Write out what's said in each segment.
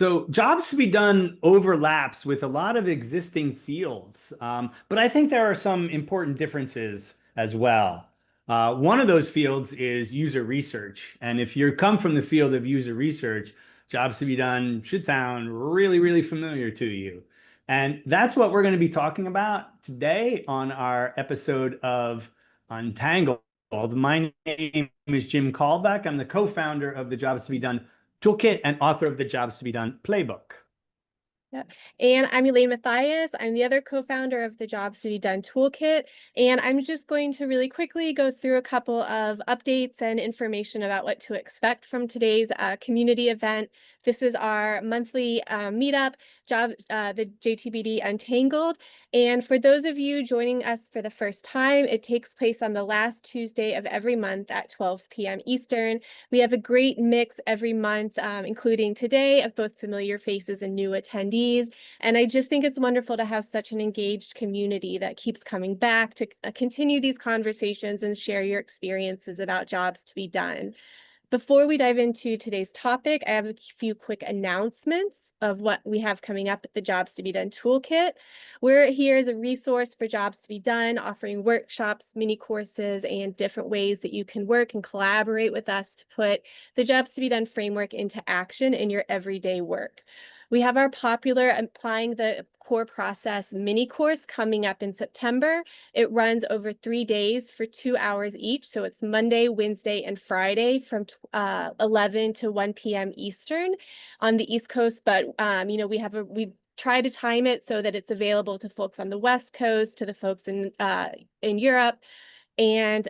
So jobs to be done overlaps with a lot of existing fields, but I think there are some important differences as well. One of those fields is user research. And if you come from the field of user research, jobs to be done should sound really, really familiar to you. And that's what we're going to be talking about today on our episode of Untangled. My name is Jim Callback. I'm the co-founder of the Jobs to be Done Toolkit and author of the Jobs to be Done playbook. Yeah. And I'm Elaine Matthias. I'm the other co-founder of the Jobs to be Done Toolkit. And I'm just going to really quickly go through a couple of updates and information about what to expect from today's community event. This is our monthly meetup, the JTBD Untangled. And for those of you joining us for the first time, it takes place on the last Tuesday of every month at 12 p.m. Eastern. We have a great mix every month, including today, of both familiar faces and new attendees. And I just think it's wonderful to have such an engaged community that keeps coming back to continue these conversations and share your experiences about jobs to be done. Before we dive into today's topic, I have a few quick announcements of what we have coming up at the Jobs to be Done Toolkit. We're here as a resource for jobs to be done, offering workshops, mini courses, and different ways that you can work and collaborate with us to put the Jobs to be Done framework into action in your everyday work. We have our popular Applying the Core Process mini course coming up in September. It runs over 3 days for 2 hours each. So it's Monday, Wednesday, and Friday from 11 to 1 p.m. Eastern on the East Coast. But, we try to time it so that it's available to folks on the West Coast, to the folks in Europe. And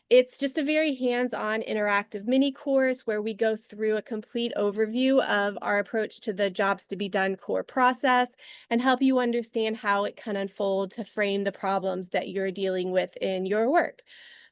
it's just a very hands-on interactive mini course where we go through a complete overview of our approach to the Jobs to be Done core process and help you understand how it can unfold to frame the problems that you're dealing with in your work.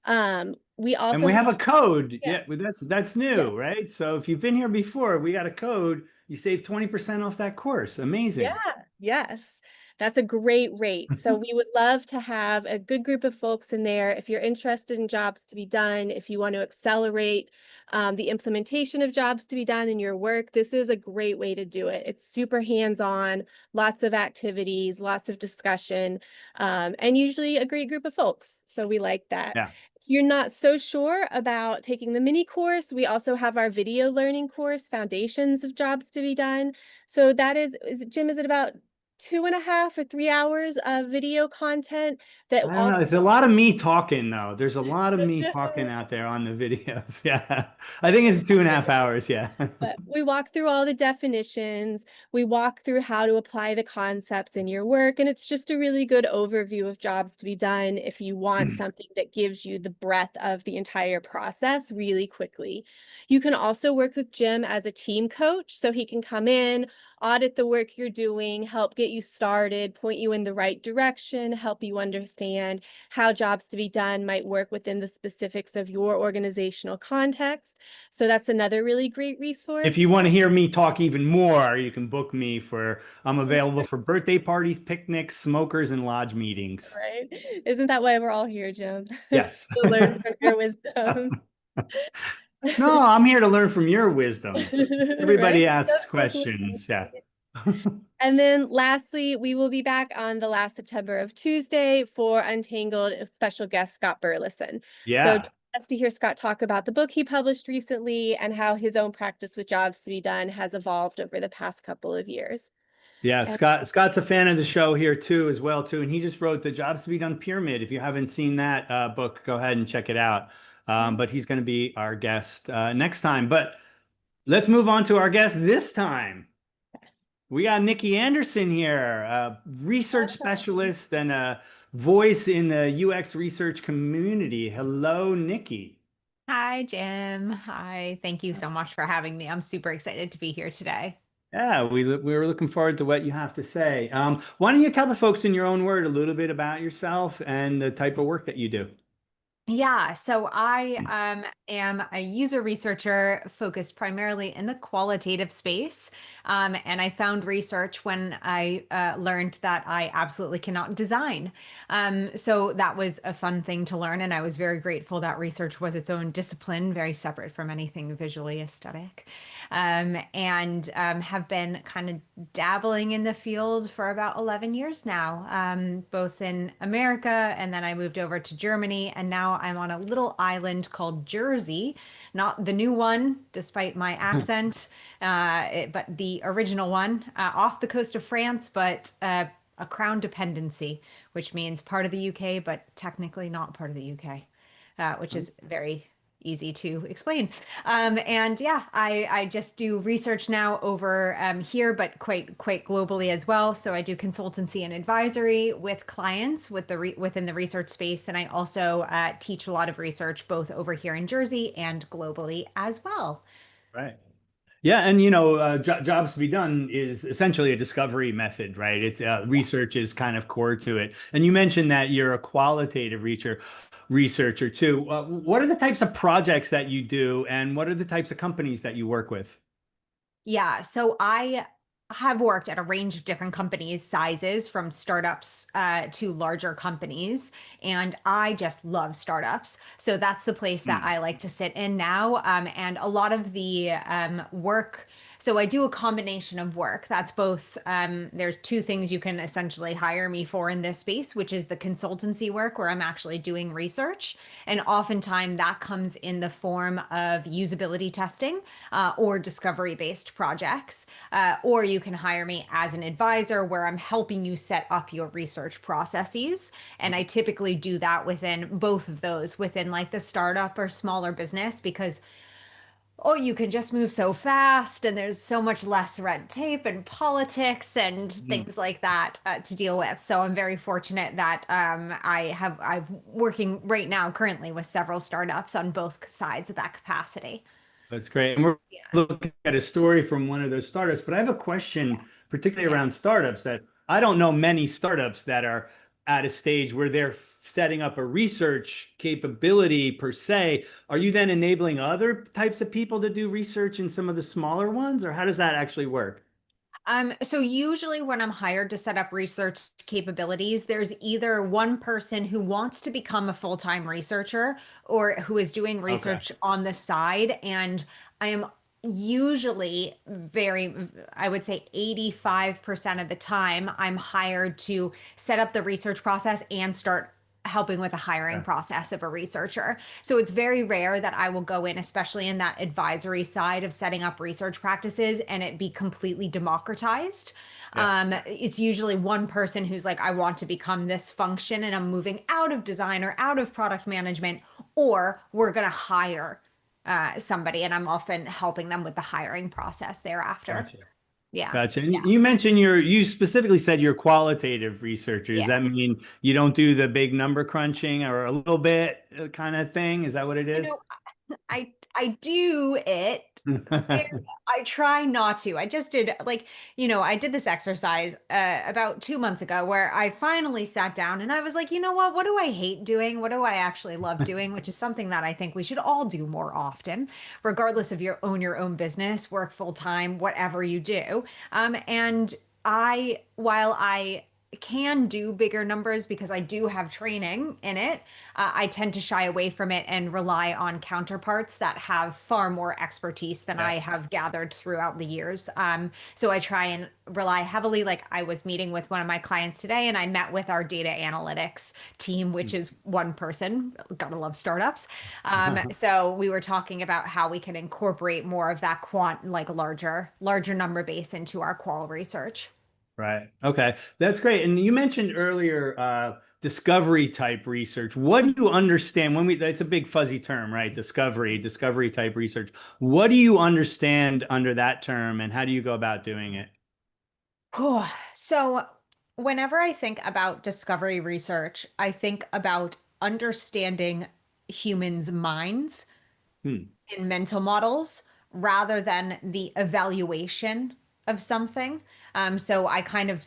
We And also we have, have a code. yeah, Yeah, well, that's yeah. new, right? So if you've been here before, we got a code. You save 20% off that course. Yeah, Amazing. yes, that's a great rate. So we would love to have a good group of folks in there. If you're interested in jobs to be done, if you want to accelerate the implementation of jobs to be done in your work, this is a great way to do it. It's super hands-on, lots of activities, lots of discussion, and usually a great group of folks. So we like that. Yeah. If you're not so sure about taking the mini course, we also have our video learning course, Foundations of Jobs to be Done. So that is it, Jim, is it about 2.5 or 3 hours of video content that I don't know. also There's a lot of me talking, though. There's a lot of me talking out there on the videos. Yeah. I think it's 2.5 hours. Yeah. but we walk through all the definitions, we walk through how to apply the concepts in your work, and it's just a really good overview of jobs to be done if you want something that gives you the breadth of the entire process really quickly. You can also work with Jim as a team coach, so he can come in, audit the work you're doing, help get you started, point you in the right direction, help you understand how jobs to be done might work within the specifics of your organizational context. So that's another really great If you resource. want to hear me talk even more, you can book me for, I'm available for birthday parties, picnics, smokers, and lodge meetings. Right? Isn't that why we're all here, Jim? Yes. To learn from your wisdom. No, I'm here to learn from your wisdoms. Right? Everybody That's asks totally questions. Yeah. And then lastly, we will be back on the last September of Tuesday for Untangled, special guest Scott Burleson. So Yeah. just to hear Scott talk about the book he published recently and how his own practice with jobs to be done has evolved over the past couple of years. Yeah, And Scott's a fan of the show here too, as well too, and he just wrote the Jobs to be Done Pyramid. If you haven't seen that book, go ahead and check it out. But he's going to be our guest next time. But let's move on to our guest this time. We got Nikki Anderson here, a research awesome. specialist and a voice in the UX research community. Hello, Nikki. Hi, Jim. Hi. Thank you so much for having me. I'm super excited to be here today. Yeah, we were looking forward to what you have to say. Why don't you tell the folks in your own word a little bit about yourself and the type of work that you do? Yeah, so I am a user researcher focused primarily in the qualitative space. And I found research when I learned that I absolutely cannot design. So that was a fun thing to learn. And I was very grateful that research was its own discipline, very separate from anything visually aesthetic. And have been kind of dabbling in the field for about 11 years now, both in America, and then I moved over to Germany, and now I'm on a little island called Jersey, not the new one, despite my accent, but the original one, off the coast of France, but a crown dependency, which means part of the UK, but technically not part of the UK, which is very easy to explain. And yeah, I just do research now over here, but quite globally as well. So I do consultancy and advisory with clients within the research space, and I also teach a lot of research both over here in Jersey and globally as well. Right. Yeah, and jobs to be done is essentially a discovery method, right? It's research is kind of core to it. And you mentioned that you're a qualitative researcher too. What are the types of projects that you do, and what are the types of companies that you work with? Yeah, so I have worked at a range of different companies, sizes from startups to larger companies, and I just love startups. So that's the place that Hmm. I like to sit in now. And a lot of the work. So I do a combination of work. That's both, there's two things you can essentially hire me for in this space, which is the consultancy work where I'm actually doing research. And oftentimes that comes in the form of usability testing or discovery-based projects. Or you can hire me as an advisor where I'm helping you set up your research processes. And I typically do that within both of those, within like the startup or smaller business, because oh, you can just move so fast and there's so much less red tape and politics and Hmm. things like that to deal with. So I'm very fortunate that I'm working right now currently with several startups on both sides of that capacity. That's great. And we're Yeah. looking at a story from one of those startups, but I have a question, particularly Yeah. around startups, that I don't know many startups that are at a stage where they're setting up a research capability per se. Are you then enabling other types of people to do research in some of the smaller ones, or how does that actually work? So usually when I'm hired to set up research capabilities, there's either one person who wants to become a full-time researcher or who is doing Okay. research on the side. And I am usually I would say 85% of the time, I'm hired to set up the research process and start helping with the hiring Yeah. process of a researcher. So it's very rare that I will go in, especially in that advisory side of setting up research practices, and it be completely democratized. Yeah. It's usually one person who's like, I want to become this function and I'm moving out of design or out of product management, or we're going to hire somebody, and I'm often helping them with the hiring process thereafter. Gotcha. Yeah. Gotcha. And Yeah. you mentioned you specifically said you're qualitative researcher. Does Yeah. that mean you don't do the big number crunching or a little bit kind of thing? Is that what it You is? know, I do it. Very- I try not to. I just did I did this exercise about 2 months ago where I finally sat down and I was like, you know what? What do I hate doing? What do I actually love doing? Which is something that I think we should all do more often, regardless of your own business, work full time, whatever you do. And while I can do bigger numbers because I do have training in it, I tend to shy away from it and rely on counterparts that have far more expertise than Yeah. I have gathered throughout the years. So I try and rely heavily. Like I was meeting with one of my clients today, and I met with our data analytics team, which is one person. Gotta love startups. So we were talking about how we can incorporate more of that like larger number base into our qual research. Right. Okay. That's great. And you mentioned earlier discovery type research. What do you understand when that's a big fuzzy term, right? Discovery type research. What do you understand under that term and how do you go about doing it? So, whenever I think about discovery research, I think about understanding humans' minds Hmm. in mental models rather than the evaluation of something. So I kind of,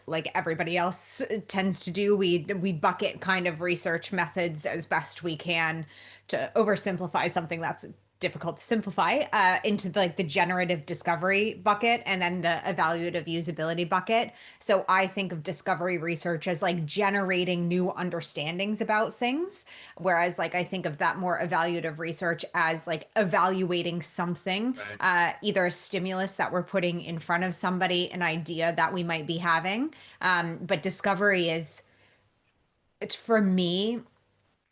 like everybody else tends to do, we bucket kind of research methods as best we can to oversimplify something that's difficult to simplify, into like the generative discovery bucket and then the evaluative usability bucket. So I think of discovery research as like generating new understandings about things, whereas like I think of that more evaluative research as like evaluating something, Right. either a stimulus that we're putting in front of somebody, an idea that we might be having. But discovery is, it's for me,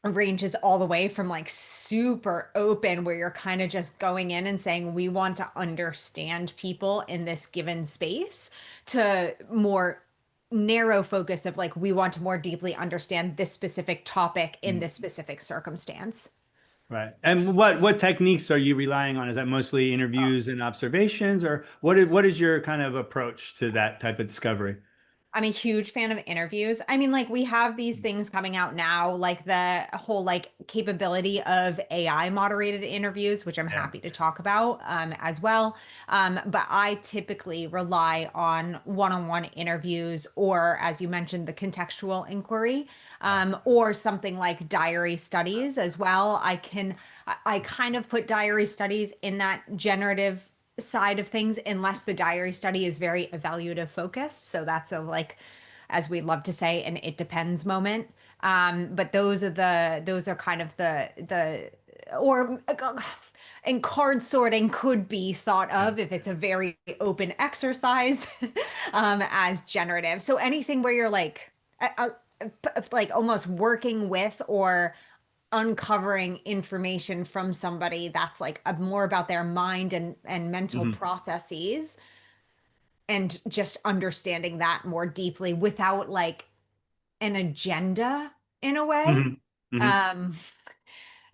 ranges all the way from like super open, where you're kind of just going in and saying, we want to understand people in this given space, to more narrow focus of like, we want to more deeply understand this specific topic in Mm. this specific circumstance. Right. And what techniques are you relying on? Is that mostly interviews and observations, or what is your kind of approach to that type of discovery? I'm a huge fan of interviews. I mean, like we have these things coming out now, like the whole like capability of AI moderated interviews, which I'm Yeah. happy to talk about, as well. But I typically rely on one-on-one interviews, or as you mentioned, the contextual inquiry, or something like diary studies as well. I kind of put diary studies in that generative side of things, unless the diary study is very evaluative focused. So that's a, like, as we love to say, an it depends moment. But those are kind of the or and card sorting could be thought Yeah. of, if it's a very open exercise, as generative. So anything where you're like almost working with or uncovering information from somebody that's like more about their mind and mental Mhm. processes, and just understanding that more deeply without like an agenda in a way. Mhm. Mhm. Um,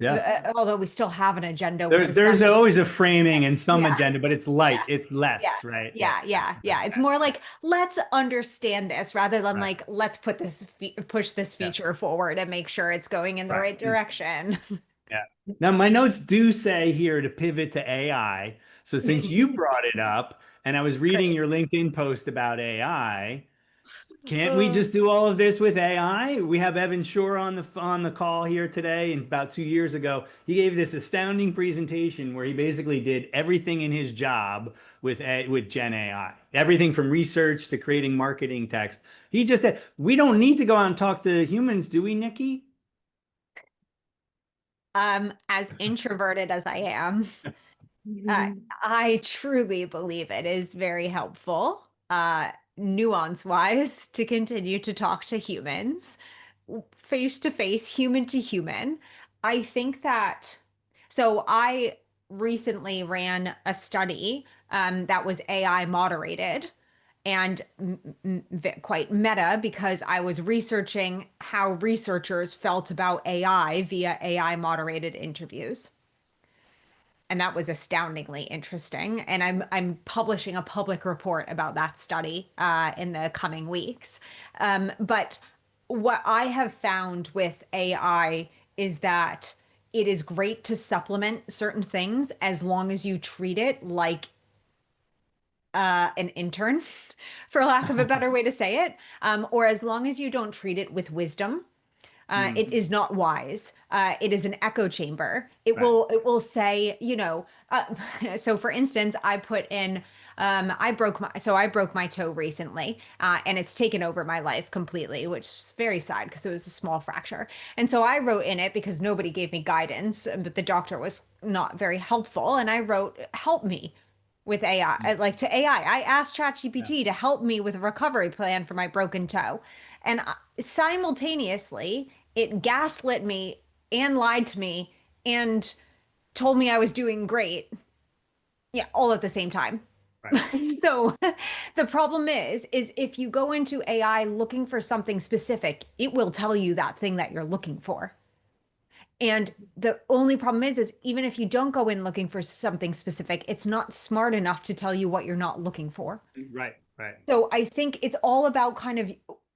Yeah. Although we still have an agenda with There's discovery. always a framing and some Yeah, agenda, but it's yeah, light. It's yeah. less, right? Yeah. Yeah. It's more like, let's understand this rather than Right. like, let's put this push this Yeah. feature forward and make sure it's going in the Right. right direction. Yeah. Now, my notes do say here to pivot to AI. So since you brought it up and I was reading Great. your LinkedIn post about AI, can't we just do all of this with AI? We have Evan Shore on the call here today, and about 2 years ago, he gave this astounding presentation where he basically did everything in his job with Gen AI, everything from research to creating marketing text. He just said, we don't need to go out and talk to humans, do we, Nikki? As introverted as I am, I truly believe it is very helpful, nuance wise, to continue to talk to humans, face to face, human to human. I think that, so I recently ran a study, that was AI moderated, and quite meta, because I was researching how researchers felt about AI via AI moderated interviews. And that was astoundingly interesting. And I'm publishing a public report about that study, in the coming weeks. But what I have found with AI is that it is great to supplement certain things, as long as you treat it like, an intern, for lack of a better way to say it, or as long as you don't treat it with wisdom. It Mhm. is not wise. It is an echo chamber. Right. It will say, so for instance, I put in, I broke my toe recently, and it's taken over my life completely, which is very sad because it was a small fracture. And so I wrote in it, because nobody gave me guidance, but the doctor was not very helpful. And I wrote, help me with AI, like to AI. I asked Yeah. ChatGPT to help me with a recovery plan for my broken toe. And simultaneously, it gaslit me and lied to me and told me I was doing great. Yeah, all at the same time. Right. So the problem is if you go into AI looking for something specific, it will tell you that thing that you're looking for. And the only problem is even if you don't go in looking for something specific, it's not smart enough to tell you what you're not looking for. Right. Right. So I think it's all about kind of,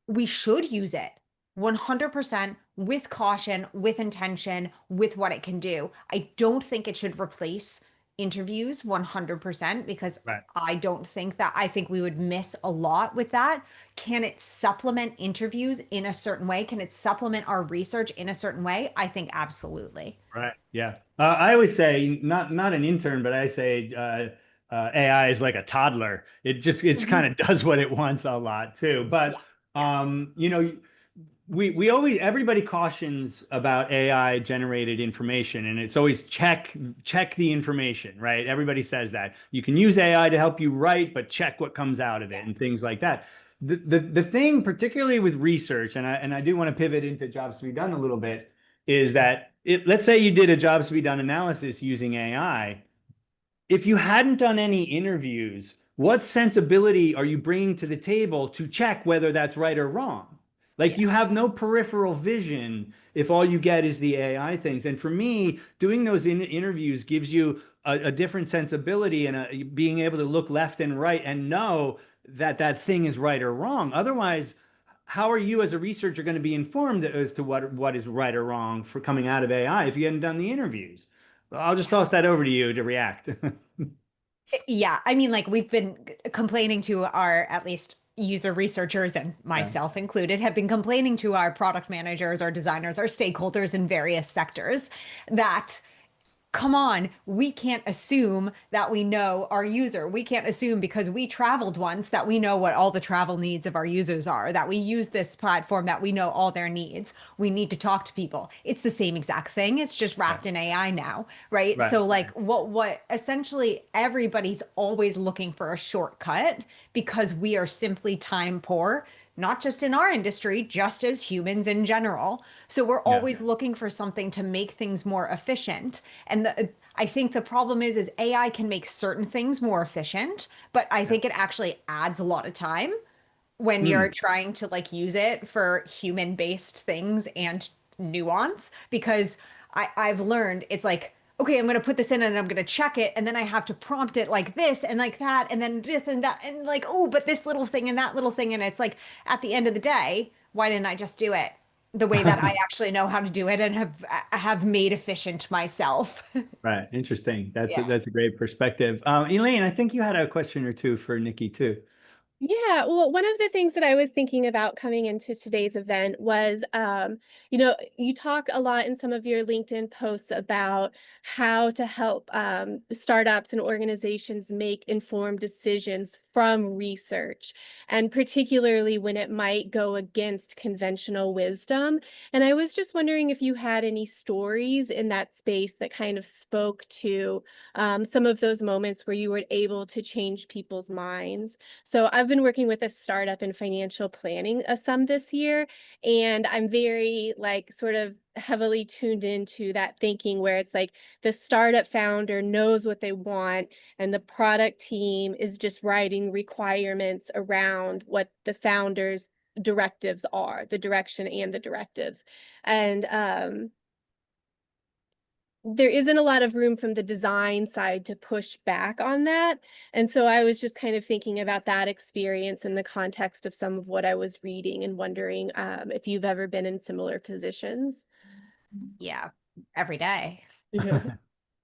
we should use it 100% with caution, with intention, with what it can do. I don't think it should replace interviews 100% because Right. I think we would miss a lot with that. Can it supplement interviews in a certain way? Can it supplement our research in a certain way? I think absolutely. Right. Yeah. I always say not an intern, but I say AI is like a toddler. It Mhm. kind of does what it wants a lot too. Yeah. But Yeah. you know, we always everybody cautions about AI generated information, and it's always check the information, right? Everybody says that you can use AI to help you write, but check what comes out of it Yeah. and things like that. The thing, particularly with research, and I do want to pivot into jobs to be done a little bit, is that let's say you did a jobs to be done analysis using AI. If you hadn't done any interviews, what sensibility are you bringing to the table to check whether that's right or wrong? Like Yeah. you have no peripheral vision if all you get is the AI things. And for me, doing those interviews gives you a different sensibility and being able to look left and right and know that that thing is right or wrong. Otherwise, how are you as a researcher going to be informed as to what is right or wrong for coming out of AI if you hadn't done the interviews? I'll just toss that over to you to react. Yeah, I mean, like we've been complaining to our at least user researchers and Yeah. myself included have been complaining to our product managers, our designers, our stakeholders in various sectors that come on, we can't assume that we know our user. We can't assume because we traveled once that we know what all the travel needs of our users are, that we use this platform, that we know all their needs. We need to talk to people. It's the same exact thing. It's just Right. wrapped in AI now, right? Right. So like what essentially everybody's always looking for a shortcut because we are simply time poor, not just in our industry, just as humans in general. So we're Yeah. always looking for something to make things more efficient. And I think the problem is AI can make certain things more efficient, but I Yeah. think it actually adds a lot of time when you're Mm. trying to like use it for human-based things and nuance because I've learned it's like, okay, I'm gonna put this in and I'm gonna check it, and then I have to prompt it like this and like that, and then this and that, and like, oh, but this little thing and that little thing, and it's like at the end of the day, why didn't I just do it the way that I actually know how to do it and have made efficient myself? Right. Interesting. Yeah. That's a great perspective. Elaine, I think you had a question or two for Nikki too. Yeah, well, one of the things that I was thinking about coming into today's event was, you talk a lot in some of your LinkedIn posts about how to help startups and organizations make informed decisions from research, and particularly when it might go against conventional wisdom. And I was just wondering if you had any stories in that space that kind of spoke to some of those moments where you were able to change people's minds. So I've been working with a startup in financial planning some this year, and I'm very like sort of heavily tuned into that thinking where it's like the startup founder knows what they want and the product team is just writing requirements around what the founder's directives are, the direction and the directives. And there isn't a lot of room from the design side to push back on that. And so I was just kind of thinking about that experience in the context of some of what I was reading and wondering if you've ever been in similar positions. Yeah, every day. Yeah.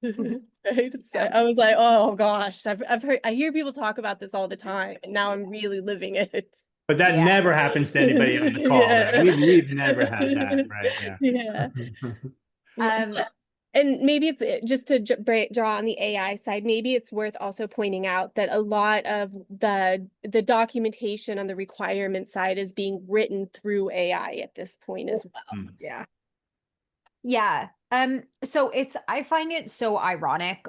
Right. So Yeah. I was like, oh gosh, I've heard, I hear people talk about this all the time, and now I'm really living it. But that Yeah. never happens to anybody on the call, right? Yeah. We've never had that, right? Yeah. Yeah. Yeah. Um, And maybe it's just to draw on the AI side, maybe it's worth also pointing out that a lot of the documentation on the requirement side is being written through AI at this point as well. Mm. yeah. Yeah. So I find it so ironic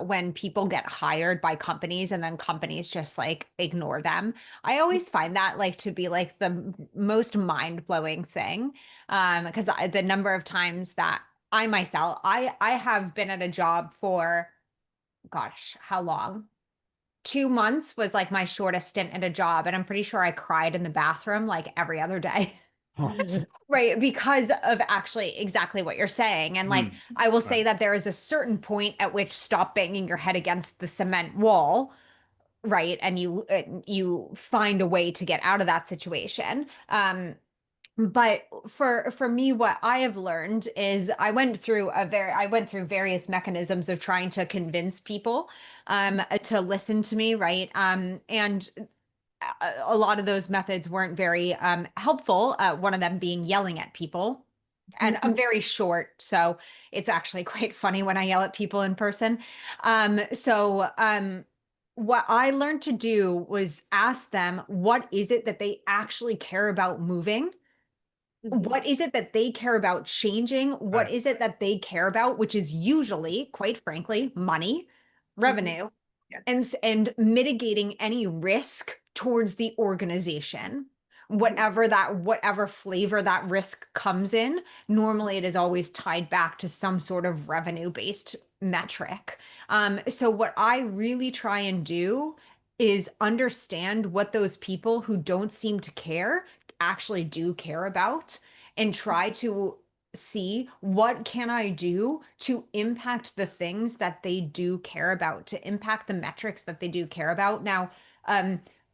when people get hired by companies and then companies just like ignore them. I always find that like to be like the most mind-blowing thing. Because the number of times that I myself, I have been at a job for gosh, how long? 2 months was like my shortest stint at a job, and I'm pretty sure I cried in the bathroom like every other day. Oh. Right, because of actually exactly what you're saying. And like, Mm. I will Right. say that there is a certain point at which stop banging your head against the cement wall, right? And you find a way to get out of that situation. But for me, what I have learned is I went through various mechanisms of trying to convince people to listen to me, right? And a lot of those methods weren't very helpful. One of them being yelling at people. And I'm very short, so it's actually quite funny when I yell at people in person. What I learned to do was ask them, what is it that they actually care about moving? What is it that they care about changing? What Right. is it that they care about, which is usually, quite frankly, money, revenue, Yeah. and mitigating any risk towards the organization. Whatever flavor that risk comes in, normally it is always tied back to some sort of revenue-based metric. So what I really try and do is understand what those people who don't seem to care actually do care about, and try to see what can I do to impact the things that they do care about, to impact the metrics that they do care about. Now,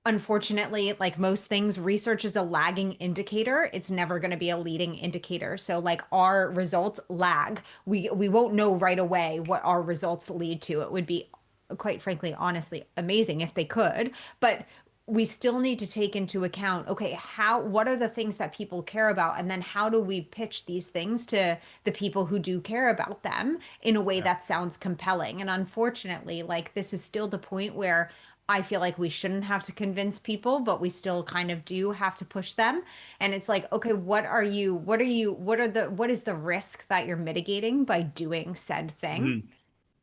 unfortunately, like most things, research is a lagging indicator. It's never going to be a leading indicator. So like our results lag. We won't know right away what our results lead to. It would be, quite frankly, honestly, amazing if they could, but we still need to take into account, okay, what are the things that people care about? And then how do we pitch these things to the people who do care about them in a way Yeah. that sounds compelling? And unfortunately, like this is still the point where I feel like we shouldn't have to convince people, but we still kind of do have to push them. And it's like, okay, what is the risk that you're mitigating by doing said thing?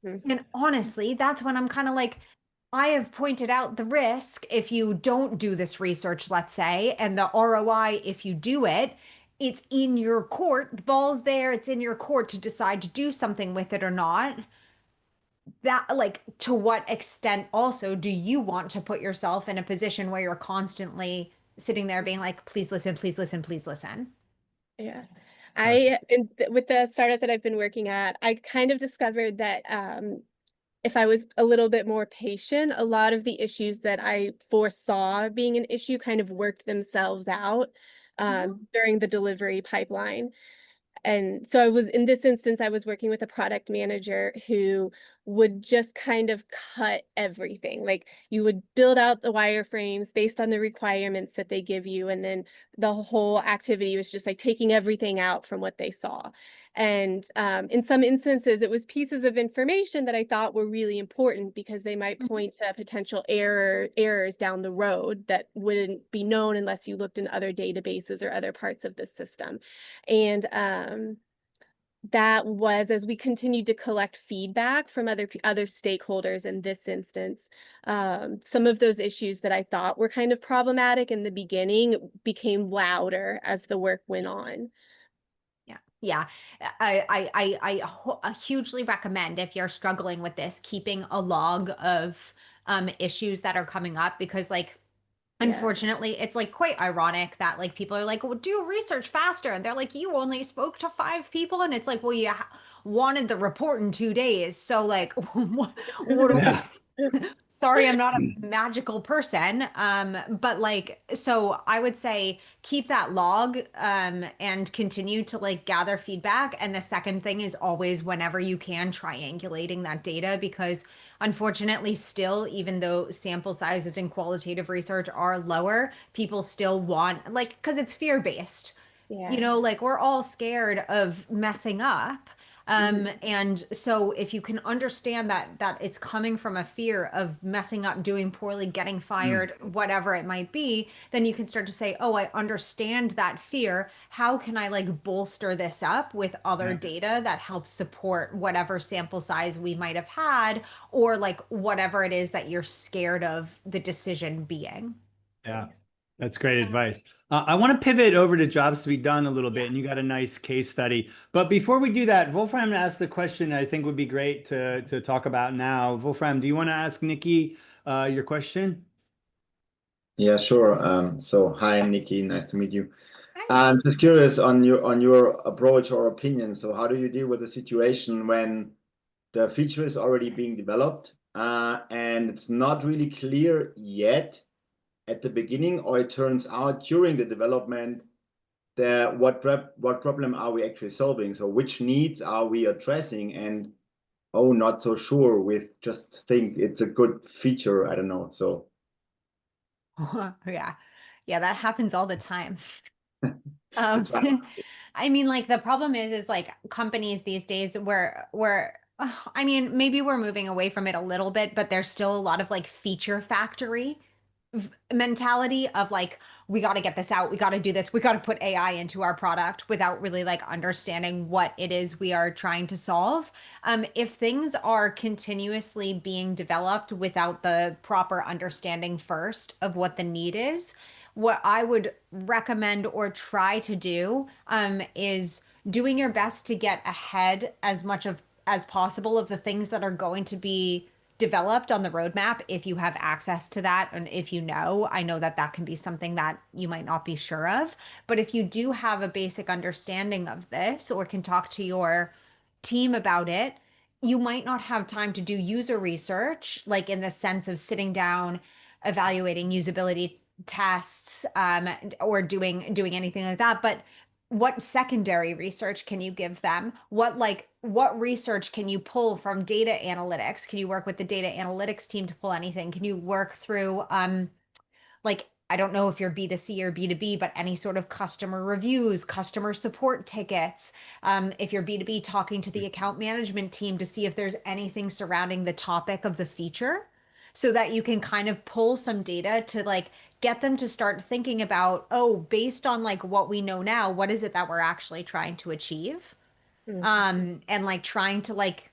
Mhm. And honestly, that's when I'm kind of like, I have pointed out the risk if you don't do this research, let's say, and the ROI if you do it. It's in your court. The ball's there. It's in your court to decide to do something with it or not. That, like, to what extent also do you want to put yourself in a position where you're constantly sitting there being like, please listen, please listen, please listen? Yeah. Gotcha. With the startup that I've been working at, I kind of discovered that if I was a little bit more patient, a lot of the issues that I foresaw being an issue kind of worked themselves out during the delivery pipeline. And so in this instance, I was working with a product manager who would just kind of cut everything. Like you would build out the wireframes based on the requirements that they give you. And then the whole activity was just like taking everything out from what they saw. And in some instances, it was pieces of information that I thought were really important because they might point to potential errors down the road that wouldn't be known unless you looked in other databases or other parts of the system. And that was as we continued to collect feedback from other stakeholders in this instance. Some of those issues that I thought were kind of problematic in the beginning became louder as the work went on. Yeah. I hugely recommend, if you're struggling with this, keeping a log of issues that are coming up, because like Yeah. unfortunately, it's like quite ironic that like people are like, well, do research faster. And they're like, you only spoke to 5 people. And it's like, well, you wanted the report in 2 days. So like, what do Yeah. sorry, I'm not a magical person. But like, so I would say keep that log, and continue to like gather feedback. And the second thing is always, whenever you can, triangulating that data, because unfortunately, still, even though sample sizes in qualitative research are lower, people still want, like, because it's fear-based. Yeah. Like we're all scared of messing up. And so if you can understand that it's coming from a fear of messing up, doing poorly, getting Mm. fired, whatever it might be, then you can start to say, oh, I understand that fear. How can I like bolster this up with other Yeah. data that helps support whatever sample size we might have had, or like whatever it is that you're scared of the decision being? Yeah. That's great advice. I want to pivot over to jobs to be done a little bit, Yeah. and you got a nice case study. But before we do that, Wolfram asked the question I think would be great to talk about now. Wolfram, do you want to ask Nikki your question? Yeah, sure. So hi, Nikki. Nice to meet you. Hi. I'm just curious on your approach or opinion. So how do you deal with the situation when the feature is already being developed, and it's not really clear yet at the beginning, or it turns out during the development what problem are we actually solving? So which needs are we addressing? And oh, not so sure with just think it's a good feature. I don't know. So Yeah. Yeah, that happens all the time. that's why. I mean, like the problem is like companies these days I mean, maybe we're moving away from it a little bit, but there's still a lot of like feature factory mentality of like, we got to get this out, we got to do this, we got to put AI into our product without really like understanding what it is we are trying to solve. If things are continuously being developed without the proper understanding first of what the need is, what I would recommend or try to do is doing your best to get ahead as much of as possible of the things that are going to be developed on the roadmap if you have access to that. And if you know, I know that that can be something that you might not be sure of. But if you do have a basic understanding of this or can talk to your team about it, you might not have time to do user research, like in the sense of sitting down, evaluating usability tests, or doing anything like that. But what secondary research can you give them? What research can you pull from data analytics? Can you work with the data analytics team to pull anything? Can you work through like I don't know if you're B2C or B2B, but any sort of customer reviews, customer support tickets. If you're B2B, talking to the account management team to see if there's anything surrounding the topic of the feature so that you can kind of pull some data to like get them to start thinking about, oh, based on like what we know now, what is it that we're actually trying to achieve? And like trying to like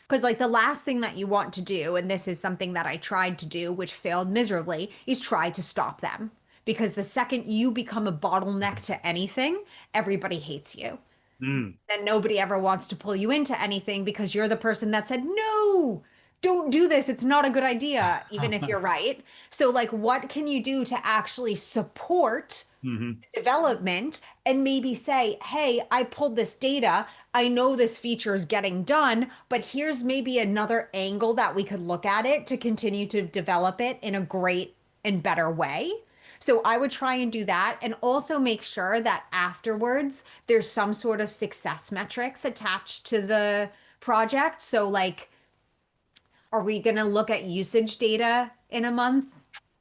because, like, the last thing that you want to do, and this is something that I tried to do, which failed miserably, is try to stop them. Because the second you become a bottleneck to anything, everybody hates you. Mm. And nobody ever wants to pull you into anything because you're the person that said, no, don't do this. It's not a good idea, even if you're right. So, like, what can you do to actually support Mhm. development and maybe say, hey, I pulled this data. I know this feature is getting done, but here's maybe another angle that we could look at it to continue to develop it in a great and better way. So I would try and do that and also make sure that afterwards there's some sort of success metrics attached to the project. So like, are we going to look at usage data in a month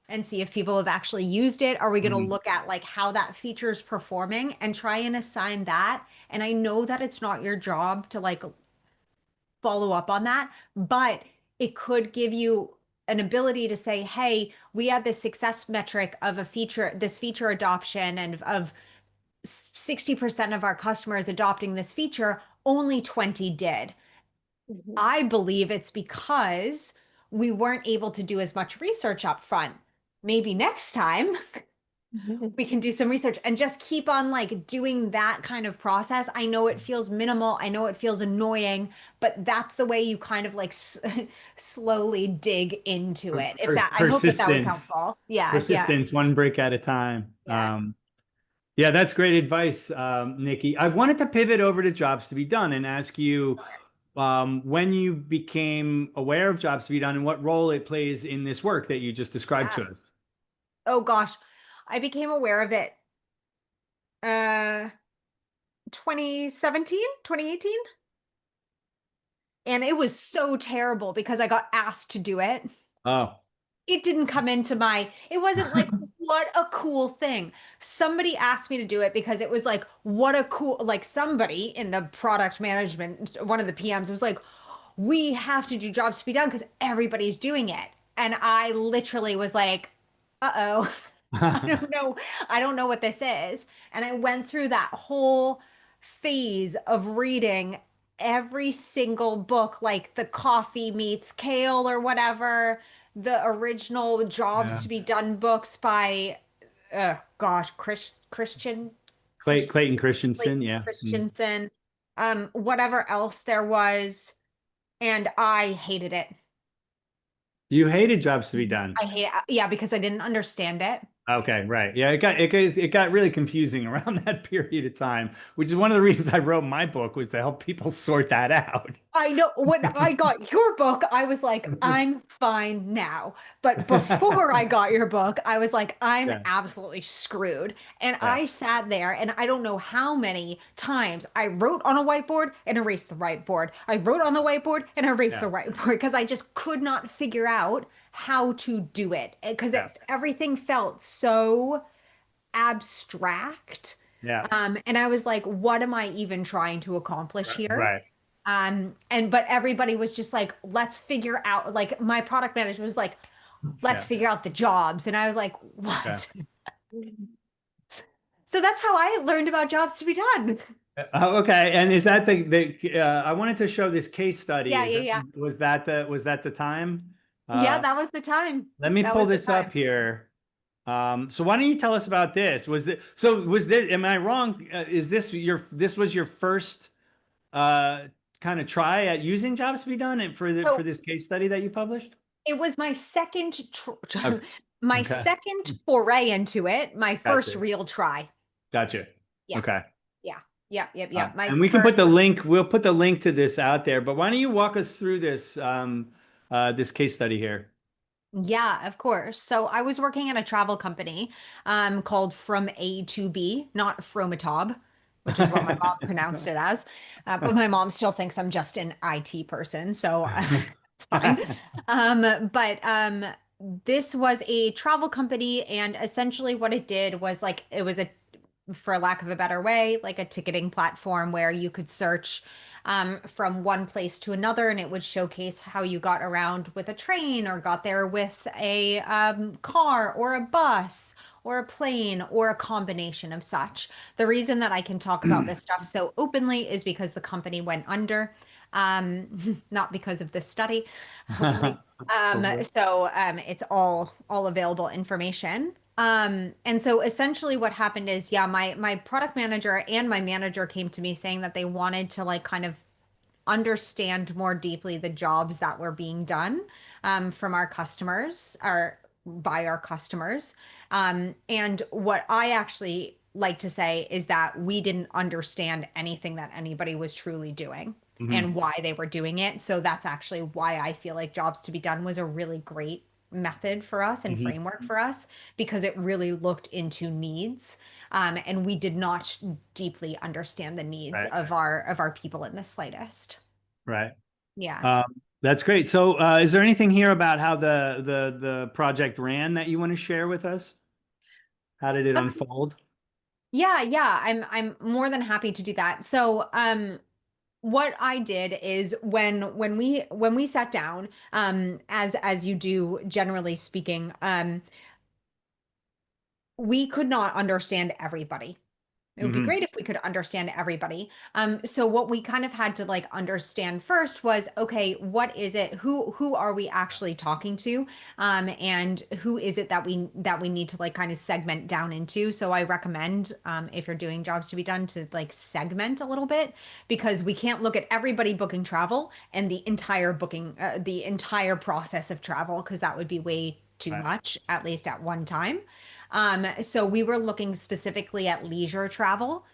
and see if people have actually used it? Are we going to Mhm. look at like how that feature is performing and try and assign that? And I know that it's not your job to like follow up on that, but it could give you an ability to say, hey, we had this success metric of a feature, this feature adoption, and of 60% of our customers adopting this feature, only 20 did. I believe it's because we weren't able to do as much research up front. Maybe next time we can do some research and just keep on like doing that kind of process. I know it feels minimal. I know it feels annoying, but that's the way you kind of like slowly dig into it. If that, I hope that that was Persistence, helpful. Yeah, yeah, persistence, one brick at a time. yeah. Yeah, that's great advice, Nikki. I wanted to pivot over to jobs to be done and ask you when you became aware of jobs to be done and what role it plays in this work that you just described Yeah. to us. Oh gosh, I became aware of it 2017, 2018. And it was so terrible because I got asked to do it. Oh. It didn't come into my, it wasn't like, what a cool thing. Somebody asked me to do it because it was like, what a cool, like somebody in the product management, one of the PMs was like, we have to do jobs to be done because everybody's doing it. And I literally was like, uh-oh, I don't know. I don't know what this is. And I went through that whole phase of reading every single book, like the Coffee Meets Kale or whatever, the original Jobs Yeah. to be Done books by, gosh, Clayton Christensen, Clayton yeah. Mm. Christensen, whatever else there was, and I hated it. You hated jobs to be done. Yeah, because I didn't understand it. Okay, right. Yeah, it got really confusing around that period of time, which is one of the reasons I wrote my book was to help people sort that out. I know when I got your book, I was like, I'm fine now. But before I got your book, I was like, I'm Yeah, absolutely screwed. And yeah, I sat there and I don't know how many times I wrote on a whiteboard and erased the whiteboard. I wrote on the whiteboard and erased yeah, the whiteboard because I just could not figure out how to do it because yeah, everything felt so abstract. yeah. And I was like, what am I even trying to accomplish here? Right. But everybody was just like, let's figure out, like my product manager was like, let's Yeah. figure out the jobs. And I was like, Okay. what? So that's how I learned about jobs to be done. Oh, okay. And is that I wanted to show this case study. Yeah, yeah, yeah. Was that the time? Yeah, that was the time. Let me That pull was the this up time. here. So why don't you tell us about this? Was this, am I wrong? Is this was your first kind of try at using jobs to be done and for So this case study that you published? it was my second Oh, my okay. second foray into it, my first Gotcha. real try. Gotcha. Yeah. Okay. Yeah. Yeah. Yep. Yeah. My And we can first. put the link, we'll put the link to this out there, but why don't you walk us through this case study here? Yeah, of course. So I was working at a travel company called From A to B, not Fromatob, which is what my mom pronounced it as. But my mom still thinks I'm just an IT person, so it's fine. But this was a travel company, and essentially what it did was like it was a, for lack of a better way, like a ticketing platform where you could search from one place to another, and it would showcase how you got around with a train or got there with a car or a bus or a plane or a combination of such. The reason that I can talk about this stuff so openly is because the company went under, not because of this study only. It's all available information. And so essentially what happened is, yeah, my product manager and my manager came to me saying that they wanted to like kind of understand more deeply the jobs that were being done from our customers or by our customers. And what I actually like to say is that we didn't understand anything that anybody was truly doing Mhm. and why they were doing it. So that's actually why I feel like jobs to be done was a really great method for us and Mhm. framework for us because it really looked into needs, and we did not deeply understand the needs Right. of our people in the slightest. Right. Yeah. Um, that's great. So, is there anything here about how the project ran that you want to share with us? How did it unfold? Yeah, yeah, I'm more than happy to do that. So, what I did is when we sat down, as you do generally speaking, we could not understand everybody. It would be Hmm. great if we could understand everybody. So what we kind of had to like understand first was, okay, what is it? Who are we actually talking to? And who is it that we need to like kind of segment down into? So I recommend, if you're doing jobs to be done, to like segment a little bit because we can't look at everybody booking travel and the entire process of travel because that would be way too Right. much, at least at one time. So we were looking specifically at leisure travel.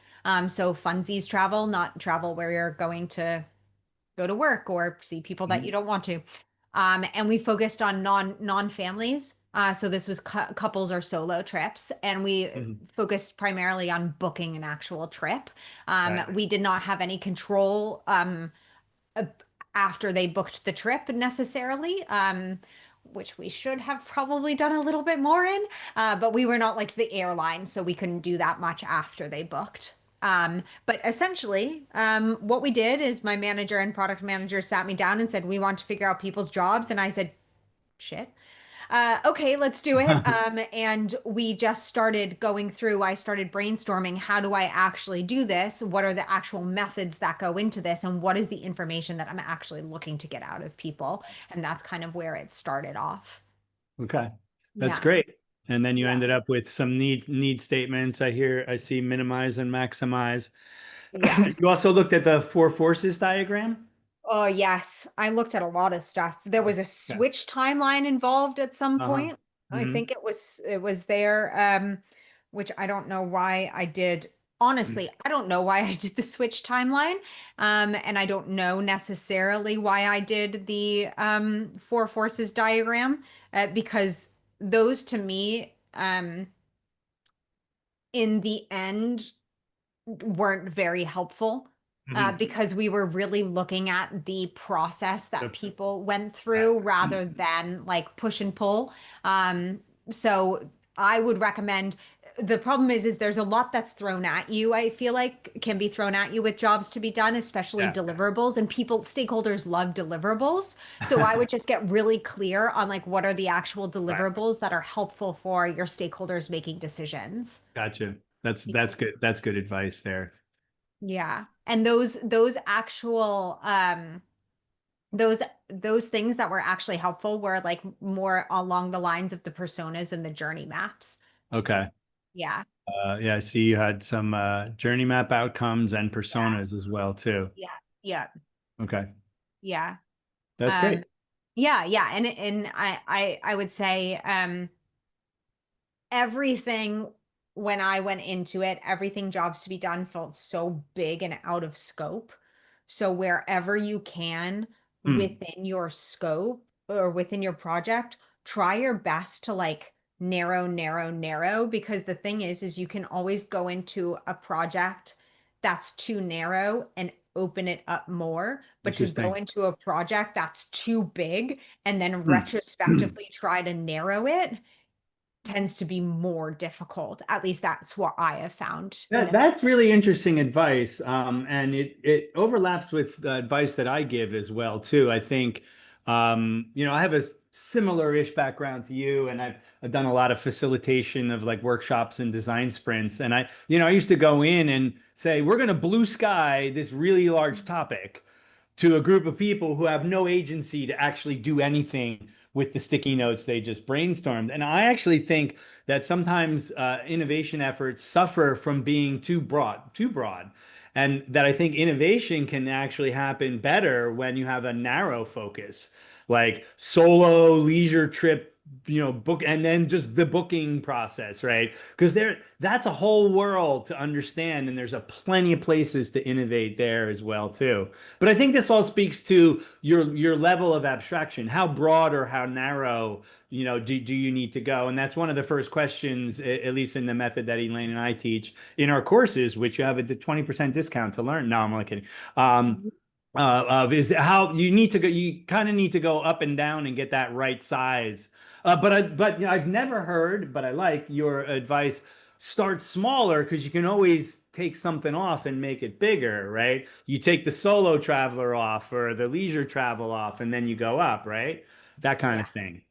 So funsies travel, not travel where you're going to go to work or see people that you Mhm. don't want to. And we focused on non-families. So this was couples or solo trips, and we Mhm. focused primarily on booking an actual trip. Right. We did not have any control uh, after they booked the trip necessarily, which we should have probably done a little bit more in. But we were not like the airline, so we couldn't do that much after they booked. But essentially, what we did is my manager and product manager sat me down and said, we want to figure out people's jobs. And I said, shit. Okay, let's do it. And we just started going through, I started brainstorming, how do I actually do this? What are the actual methods that go into this? And what is the information that I'm actually looking to get out of people? And that's kind of where it started off. Okay. That's Yeah. great. And then you Yeah. ended up with some need statements. I see minimize and maximize. Yes. You also looked at the four forces diagram? Oh, yes. I looked at a lot of stuff. There was a Yeah. switch timeline involved at some Uh-huh. point. I Hmm. think it was there, which I don't know why I did. honestly, I don't know why I did the switch timeline. And I don't know necessarily why I did the four forces diagram, because those to me, in the end, weren't very helpful. Mhm. Because we were really looking at the process that Yep. people went through rather than like push and pull. So I would recommend, the problem is there's a lot that's thrown at you, I feel like can be thrown at you with jobs to be done, especially Yeah. deliverables, and stakeholders love deliverables. So I would just get really clear on like what are the actual Right. deliverables that are helpful for your stakeholders making decisions. Gotcha. That's good. That's good advice there. Yeah. And those actual those those things that were actually helpful were like more along the lines of the personas and the journey maps. Okay. Yeah. Yeah, I see you had some journey map outcomes and Yeah. personas as well too. Yeah. Yeah. Okay. Yeah. That's Um great. yeah, yeah. And I would say everything, when I went into it, everything jobs to be done felt so big and out of scope. So wherever you can Hmm. within your scope or within your project, try your best to like narrow, narrow, narrow, because the thing is you can always go into a project that's too narrow and open it up more, but to go Interesting. into a project that's too big and then Hmm. retrospectively try to narrow it tends to be more difficult. At least that's what I have found. That's really interesting advice, and it overlaps with the advice that I give as well too. I think, I have a similar-ish background to you, and I've done a lot of facilitation of like workshops and design sprints, and I used to go in and say, we're going to blue sky this really large topic to a group of people who have no agency to actually do anything with the sticky notes they just brainstormed. And I actually think that sometimes innovation efforts suffer from being too broad. And that I think innovation can actually happen better when you have a narrow focus, like solo leisure trip, book, and then just the booking process, right? Because that's a whole world to understand, and there's a plenty of places to innovate there as well too. But I think this all speaks to your level of abstraction. How broad or how narrow, do you need to go? And that's one of the first questions, at least in the method that Elaine and I teach in our courses, which you have a 20% discount to learn. No, I'm only kidding. Of is how you need to go. You kind of need to go up and down and get that right size. But I've never heard, but I like your advice. Start smaller because you can always take something off and make it bigger, right? You take the solo traveler off or the leisure travel off, and then you go up, right? That kind Yeah. of thing.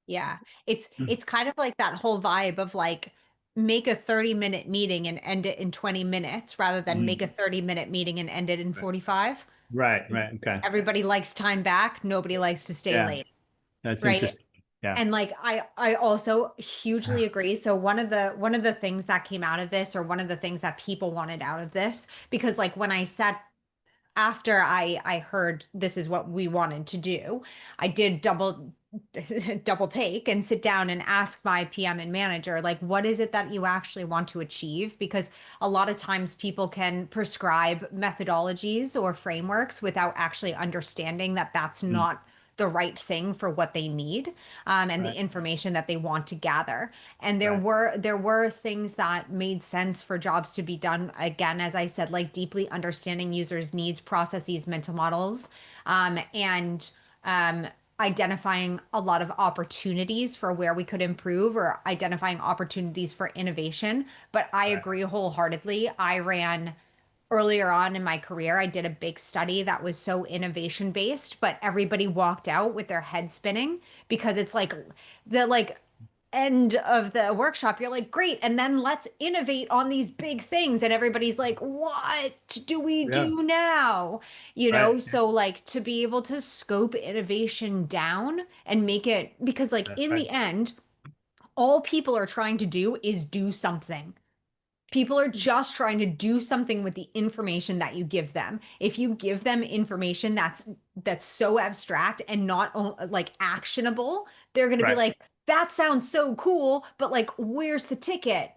Yeah. It's kind of like that whole vibe of like make a 30-minute meeting and end it in 20 minutes rather than make a Mhm. 30-minute meeting and end it in Right, 45. right. Okay. Everybody likes time back, nobody likes to stay Yeah, late, that's right? interesting. Yeah. And like I also hugely agree. So one of the things that came out of this, or one of the things that people wanted out of this, because like when I sat after I heard this is what we wanted to do, I did double take and sit down and ask my PM and manager, like, what is it that you actually want to achieve? Because a lot of times people can prescribe methodologies or frameworks without actually understanding that that's Mm. not the right thing for what they need, and the Right, information that they want to gather. And there right, were there were things that made sense for jobs to be done. Again, as I said, like deeply understanding users' needs, processes, mental models, and identifying a lot of opportunities for where we could improve, or identifying opportunities for innovation. But I right, agree wholeheartedly. I ran earlier on in my career, I did a big study that was so innovation based, but everybody walked out with their head spinning, because it's like the like end of the workshop, you're like, great, and then let's innovate on these big things. And everybody's like, what do we yeah, do now? right, So like to be able to scope innovation down and make it, because like in right, the end, all people are trying to do is do something. People are just trying to do something with the information that you give them. If you give them information that's so abstract and not like actionable, they're going to be right, like, that sounds so cool, but like, where's the ticket?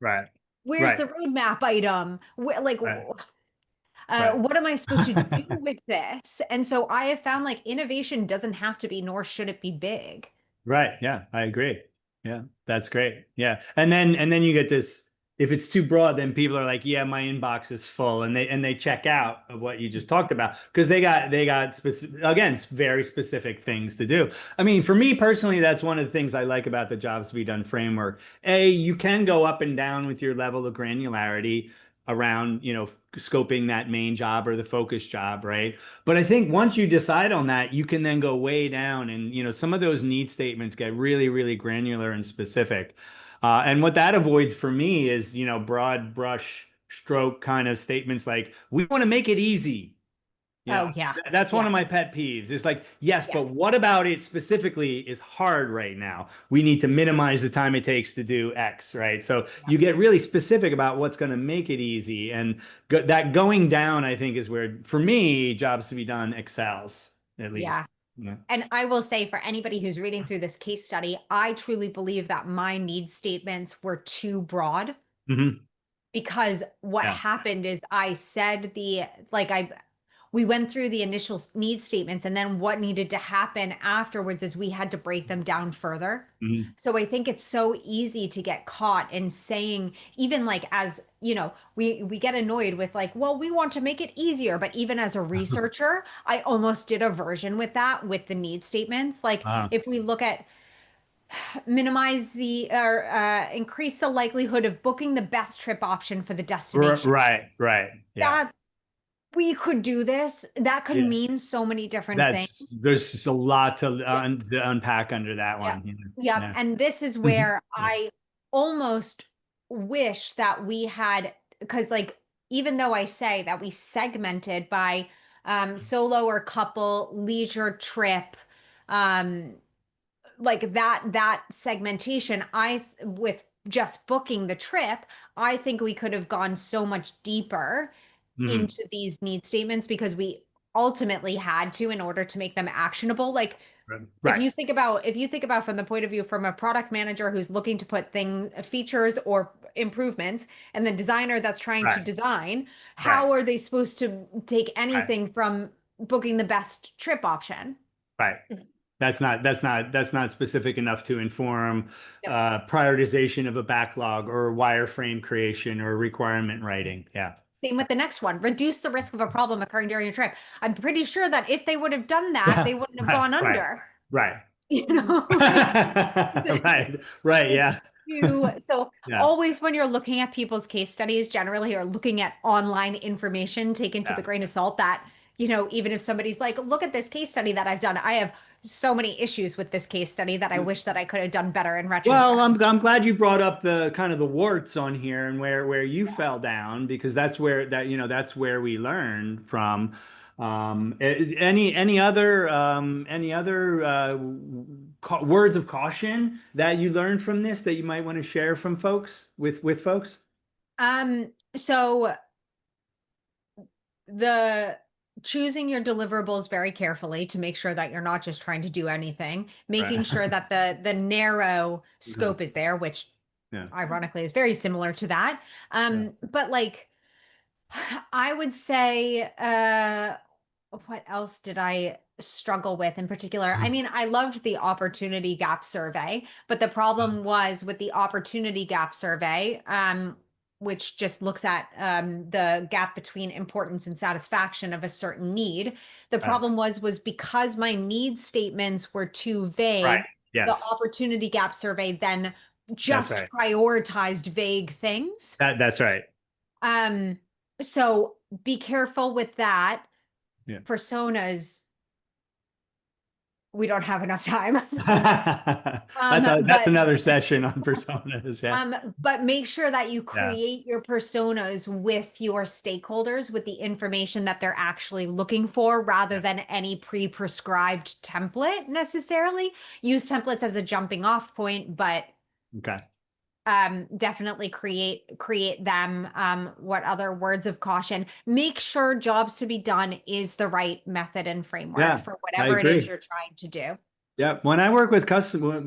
right. Where's Right. the roadmap item? Right. Right. What am I supposed to do with this? And so I have found like innovation doesn't have to be, nor should it be big. Right. Yeah, I agree. Yeah, that's great. Yeah. And then you get this, if it's too broad, then people are like, yeah, my inbox is full, and they check out of what you just talked about because they got specific, again, very specific things to do. I mean, for me personally, that's one of the things I like about the jobs to be done framework. You can go up and down with your level of granularity around, scoping that main job or the focus job, right? But I think once you decide on that, you can then go way down, and some of those need statements get really, really granular and specific. And what that avoids for me is, broad brush stroke kind of statements like, we want to make it easy. Oh yeah. That's one Yeah. of my pet peeves. It's like, yes, Yeah. but what about it specifically is hard right now? We need to minimize the time it takes to do X, right? So you get really specific about what's going to make it easy. And that going down, I think, is where, for me, jobs to be done excels, at least. Yeah. Yeah. And I will say for anybody who's reading through this case study, I truly believe that my need statements were too broad Hmm. because what Yeah. happened is I said we went through the initial need statements, and then what needed to happen afterwards is we had to break them down further. Hmm. So I think it's so easy to get caught in saying, even like, as we get annoyed with like, well, we want to make it easier. But even as a researcher, I almost did a version with that with the need statements. Like if we look at minimize the or increase the likelihood of booking the best trip option for the destination. Right. Right. Yeah. That we could do this. That could Yeah. mean so many different things. There's just a lot to, Yeah. to unpack under that Yeah. one. Yep. Yeah. And this is where I almost wish that we had, because like, even though I say that we segmented by solo or couple, leisure trip, um, like that segmentation, with just booking the trip, I think we could have gone so much deeper Mhm. into these need statements because we ultimately had to in order to make them actionable. Like if Right. you think about from the point of view from a product manager who's looking to put features or improvements, and the designer that's trying to Right. design, Right. how are they supposed to take Right. anything from booking the best trip option? Right. That's not specific enough to inform Yep. prioritization of a backlog or wireframe creation or requirement writing. Yeah. Same with the next one, reduce the risk of a problem occurring during a trip. I'm pretty sure that if they would have done that, they wouldn't have Right. gone Right. under. Right. You know, Right. Right. it's Yeah. so Yeah. always when you're looking at people's case studies, generally are looking at online information taken to Yeah. the grain of salt that, even if somebody's like, look at this case study that I've done. I have so many issues with this case study that I wish that I could have done better in retrospect. Well, I'm glad you brought up the kind of the warts on here and where you fell down, because that's where that's where we learn from. Any other words of caution that you learned from this that you might want to share from folks with folks? So the choosing your deliverables very carefully to make sure that you're not just trying to do anything, making Right. sure that the narrow scope is there, which Yeah. ironically is very similar to that. But like I would say, what else did I struggle with in particular? I mean, I loved the opportunity gap survey, but the problem was with the opportunity gap survey, which just looks at the gap between importance and satisfaction of a certain need. The problem was because my need statements were too vague, Right. the Yes. opportunity gap survey then That's just right. prioritized vague things. That's right. So be careful with that. Yeah. Personas, we don't have enough time. That's another session on personas. Yeah. But make sure that you Yeah. create your personas with your stakeholders, with the information that they're actually looking for, rather than any pre-prescribed template necessarily. Use templates as a jumping off point, but Okay. definitely create them. What other words of caution? Make sure jobs to be done is the right method and framework for whatever it is you're trying to do. Yeah. When I work with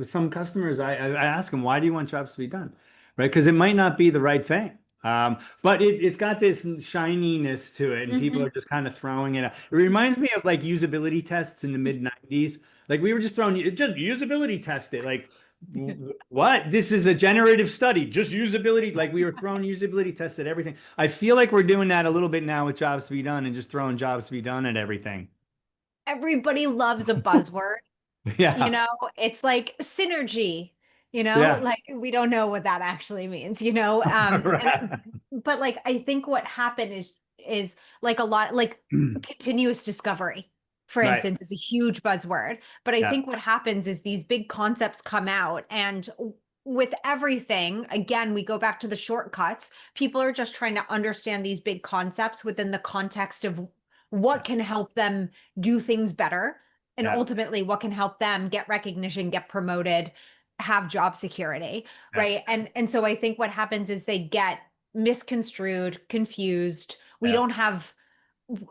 some customers, I ask them, why do you want jobs to be done? Right? Because it might not be the right thing. But it's got this shininess to it, and people Mhm. are just kind of throwing it out. It reminds me of like usability tests in the mid 90s. Like we were just throwing just usability test it. Like what? This is a generative study, just usability. Like we were throwing usability tests at everything. I feel like we're doing that a little bit now with jobs to be done and just throwing jobs to be done at everything. Everybody loves a buzzword. You Yeah. know, it's like synergy, Yeah. like we don't know what that actually means, Right. but like I think what happened is like a lot like continuous discovery, for Right. instance, is a huge buzzword. But I Yeah. think what happens is these big concepts come out, and with everything, again, we go back to the shortcuts. People are just trying to understand these big concepts within the context of what can help them do things better, and Yeah. ultimately what can help them get recognition, get promoted, have job security, Yeah. right? And so I think what happens is they get misconstrued, confused. We Yeah. don't have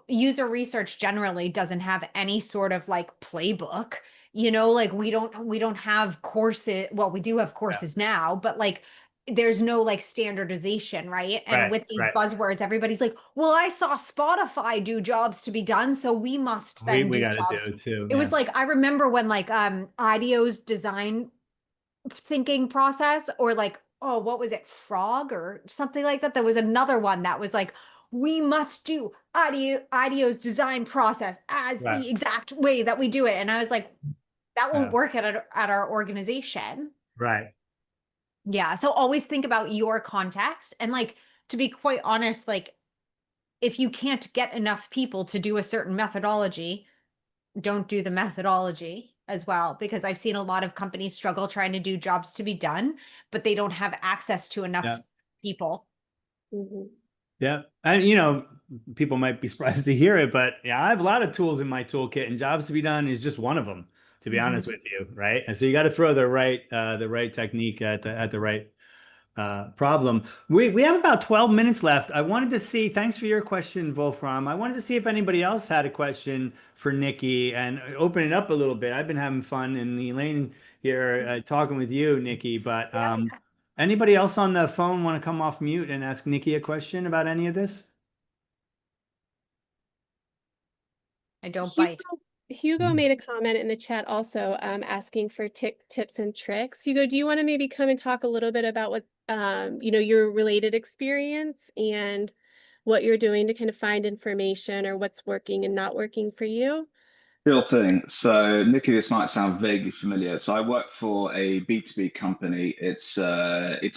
user research generally doesn't have any sort of like playbook, like we don't have courses. Well, we do have Yeah. courses now, but like there's no like standardization, right? And Right. with these Right. buzzwords, everybody's like, well, I saw Spotify do jobs to be done, so we must then We do got to do jobs. it too. It was Yeah. like I remember when like IDEO's design thinking process, or like, oh, what was it, Frog or something like that? There was another one that was like, we must do IDEO's design process as Right. the exact way that we do it. And I was like, that won't Yeah. work at our organization. Right. Yeah. So always think about your context. And like, to be quite honest, like if you can't get enough people to do a certain methodology, don't do the methodology as well, because I've seen a lot of companies struggle trying to do jobs to be done, but they don't have access to enough Yeah. people. Mhm. Yeah. And people might be surprised to hear it, but yeah, I have a lot of tools in my toolkit, and jobs to be done is just one of them, to be honest Mhm. with you, right? And so you got to throw the right technique at the right problem. We have about 12 minutes left. I wanted to see, thanks for your question, Wolfram. I wanted to see if anybody else had a question for Nikki and open it up a little bit. I've been having fun, and Elaine here talking with you, Nikki, but Yeah. anybody else on the phone want to come off mute and ask Nikki a question about any of this? I don't Hugo, bite. Hugo made a comment in the chat also, asking for tips and tricks. Hugo, do you want to maybe come and talk a little bit about what, your related experience and what you're doing to kind of find information or what's working and not working for you? Sure thing. So, Nikki, this might sound vaguely familiar. So, I work for a B2B company. It's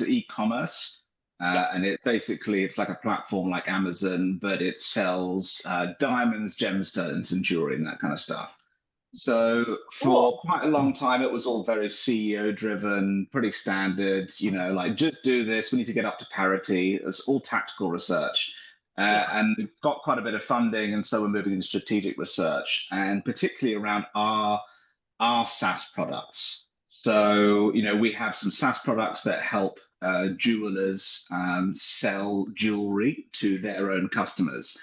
e-commerce, Yeah. and it's like a platform like Amazon, but it sells diamonds, gemstones, and jewelry and that kind of stuff. So, for Cool. quite a long time, it was all very CEO driven, pretty standard. Like just do this. We need to get up to parity. It's all tactical research. Yeah. And we've got quite a bit of funding, and so we're moving into strategic research, and particularly around our SaaS products. So, we have some SaaS products that help jewelers sell jewelry to their own customers.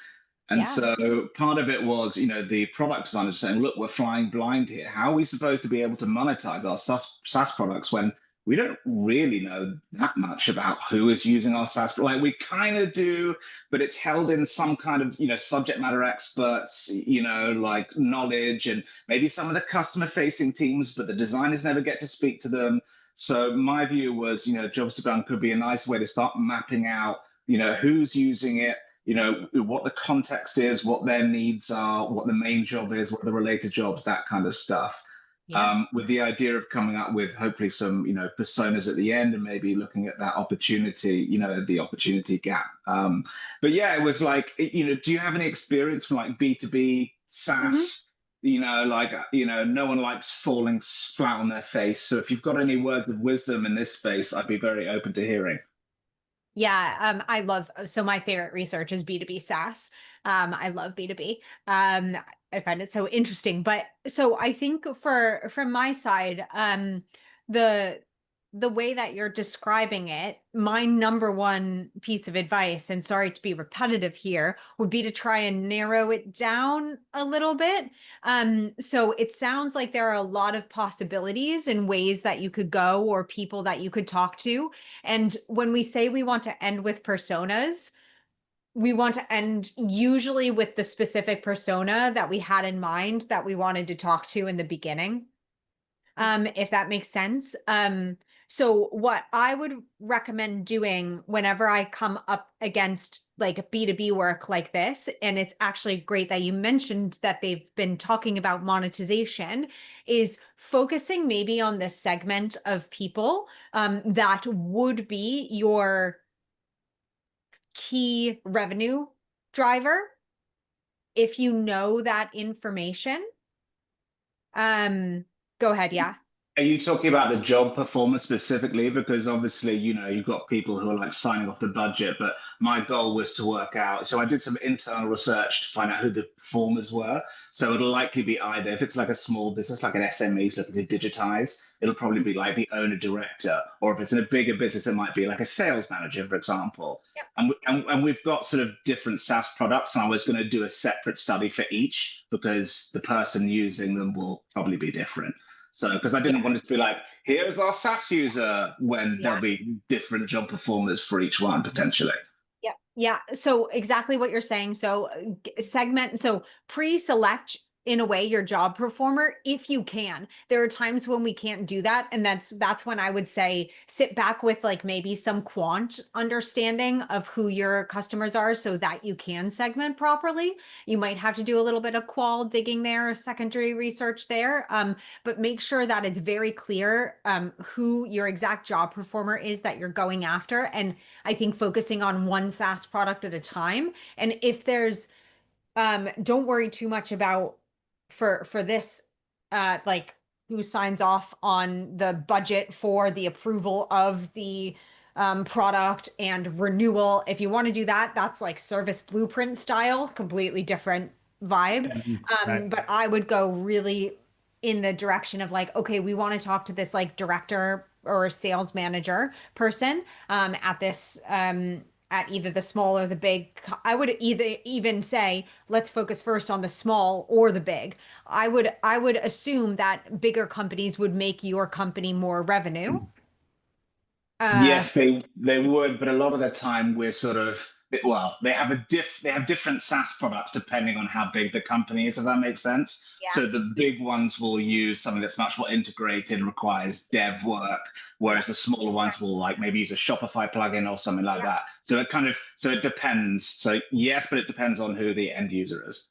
And Yeah. so part of it was, the product designers saying, look, we're flying blind here. How are we supposed to be able to monetize our SaaS products when we don't really know that much about who is using our SaaS? Like we kind of do, but it's held in some kind of, subject matter experts, like knowledge, and maybe some of the customer facing teams, but the designers never get to speak to them. So my view was, jobs to be done could be a nice way to start mapping out, who's using it, what the context is, what their needs are, what the main job is, what the related jobs, that kind of stuff. Yeah. With the idea of coming up with hopefully some, personas at the end, and maybe looking at that opportunity, the opportunity gap. But yeah, it was like, do you have any experience from like B2B Mhm. SaaS? No one likes falling flat on their face. So if you've got any words of wisdom in this space, I'd be very open to hearing. Yeah, so my favorite research is B2B SaaS. I love B2B. I find it so interesting. But so I think from my side, the the way that you're describing it, my number one piece of advice, and sorry to be repetitive here, would be to try and narrow it down a little bit. So it sounds like there are a lot of possibilities and ways that you could go or people that you could talk to. And when we say we want to end with personas, we want to end usually with the specific persona that we had in mind that we wanted to talk to in the beginning. If that makes sense. So what I would recommend doing whenever I come up against like B2B work like this, and it's actually great that you mentioned that they've been talking about monetization, is focusing maybe on this segment of people that would be your key revenue driver. If you know that information, go ahead. Yeah. Are you talking about the job performance specifically? Because obviously, you know, you've got people who are like signing off the budget, but my goal was to work out. So I did some internal research to find out who the performers were. So it'll likely be either, if it's like a small business, like an SME is looking to digitize, it'll probably be like the owner director. Or if it's in a bigger business, it might be like a sales manager, for example. Yep. And we've got sort of different SaaS products. And I was going to do a separate study for each because the person using them will probably be different. So, because I didn't want it to be like, here's our SaaS user, when there'll be different job performers for each one potentially. Yeah. Yeah. So exactly what you're saying. So segment, so pre-select in a way your job performer if you can. There are times when we can't do that, and that's when I would say sit back with like maybe some quant understanding of who your customers are so that you can segment properly. You might have to do a little bit of qual digging there, secondary research there, but make sure that it's very clear who your exact job performer is that you're going after. And I think focusing on one SaaS product at a time. And if there's don't worry too much about for this like who signs off on the budget for the approval of the product and renewal. If you want to do that, that's like service blueprint style, completely different vibe. Right. But I would go really in the direction of like, okay, we want to talk to this like director or sales manager person at this at either the small or the big. I would even say, let's focus first on the small or the big. I would assume that bigger companies would make your company more revenue. Yes, they would, but a lot of the time we're sort of, well, they have different SaaS products depending on how big the company is, if that makes sense. Yeah. So the big ones will use something that's much more integrated and requires dev work, whereas the smaller ones will like maybe use a Shopify plugin or something like that. So it depends. So yes, but it depends on who the end user is.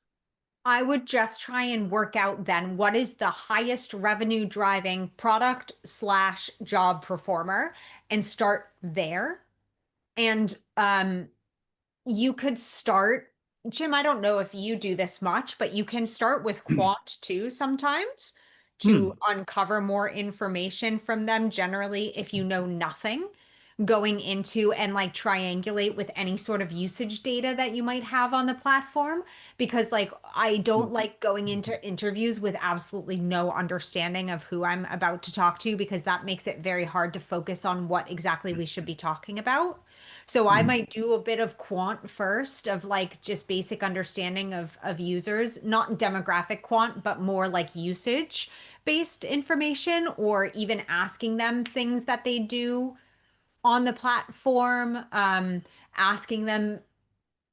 I would just try and work out then what is the highest revenue driving product / job performer and start there. And you could start, Jim, I don't know if you do this much, but you can start with quant too sometimes to uncover more information from them. Generally, if you know nothing, going into and like triangulate with any sort of usage data that you might have on the platform, because like I don't like going into interviews with absolutely no understanding of who I'm about to talk to, because that makes it very hard to focus on what exactly we should be talking about. So I might do a bit of quant first, of like just basic understanding of users, not demographic quant, but more like usage based information, or even asking them things that they do on the platform, asking them,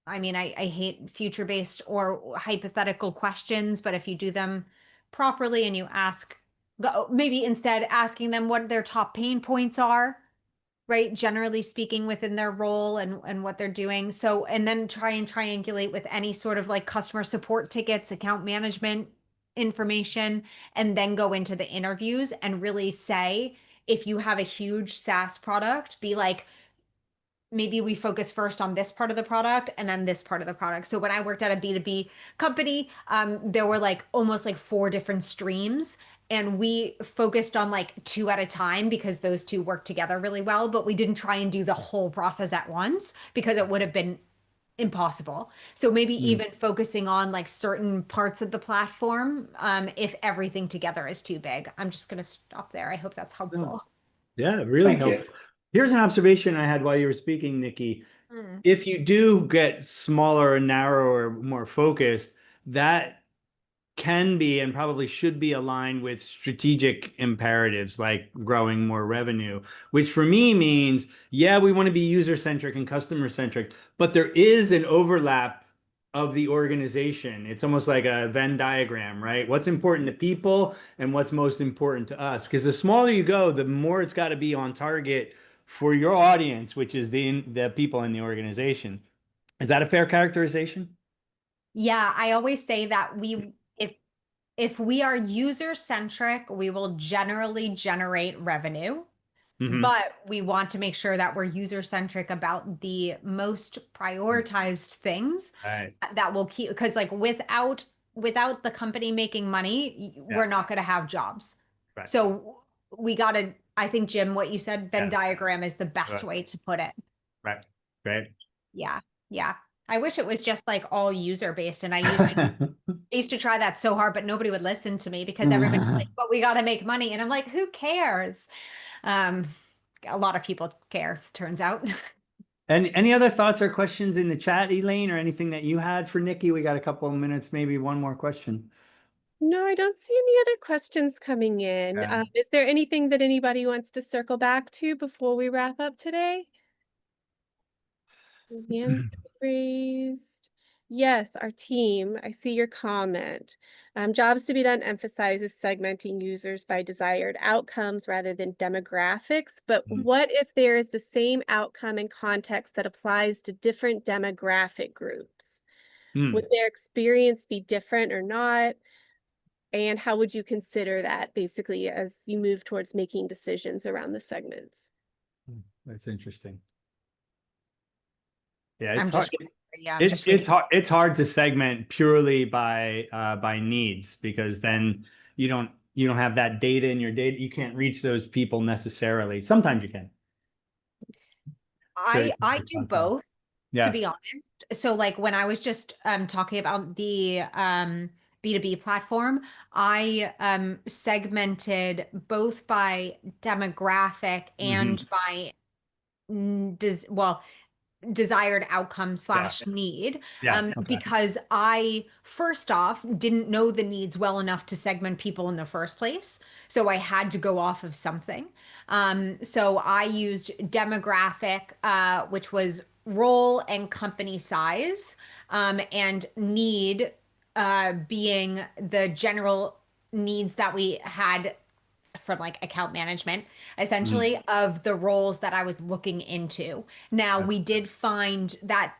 I mean, I hate future-based or hypothetical questions, but if you do them properly and you ask, maybe instead asking them what their top pain points are, right? Generally speaking, within their role and what they're doing. So, and then try and triangulate with any sort of like customer support tickets, account management information, and then go into the interviews and really say, if you have a huge SaaS product, be like, maybe we focus first on this part of the product and then this part of the product. So when I worked at a B2B company, there were like almost like 4 different streams, and we focused on like 2 at a time because those 2 work together really well, but we didn't try and do the whole process at once because it would have been impossible. So maybe even focusing on like certain parts of the platform, if everything together is too big. I'm just going to stop there. I hope that's helpful. Yeah, really Thank you. helpful. Here's an observation I had while you were speaking, Nikki. Mm. If you do get smaller and narrower, more focused, that can be and probably should be aligned with strategic imperatives like growing more revenue, which for me means, yeah, we want to be user-centric and customer-centric, but there is an overlap of the organization. It's almost like a Venn diagram, right? What's important to people and what's most important to us. Because the smaller you go, the more it's got to be on target for your audience, which is the people in the organization. Is that a fair characterization? Yeah, I always say that if we are user centric, we will generally generate revenue. Mm-hmm. But we want to make sure that we're user centric about the most prioritized things Right. that will keep, because like without the company making money, we're Yeah. not going to have jobs. Right. So we got to, I think, Jim, what you said, Venn Yeah. diagram is the best Right. way to put it. Right. Great. Yeah. Yeah. I wish it was just like all user based. And I used to try that so hard, but nobody would listen to me because everybody's like, but we got to make money. And I'm like, who cares? Um, a lot of people care, turns out. And any other thoughts or questions in the chat, Elaine, or anything that you had for Nikki? We got a couple of minutes, maybe one more question. No, I don't see any other questions coming in. Okay. Is there anything that anybody wants to circle back to before we wrap up today? Hands raised. Yes, our team. I see your comment. Jobs to be done emphasizes segmenting users by desired outcomes rather than demographics. But what if there is the same outcome and context that applies to different demographic groups? Would their experience be different or not? And how would you consider that basically as you move towards making decisions around the segments? That's interesting. Yeah, I'm it's hard. just, yeah, I'm just It's hard. It's hard to segment purely by needs because then you don't have that data in your data. You can't reach those people necessarily. Sometimes you can. Curious what I your do thoughts are. both, to Yeah. be honest. So like when I was just talking about the B2B platform, I segmented both by demographic and by desired outcome Yeah. / need, Yeah. Okay. because I first off didn't know the needs well enough to segment people in the first place. So I had to go off of something. So I used demographic, which was role and company size, and need being the general needs that we had from like account management, essentially, of the roles that I was looking into. Now, we did find that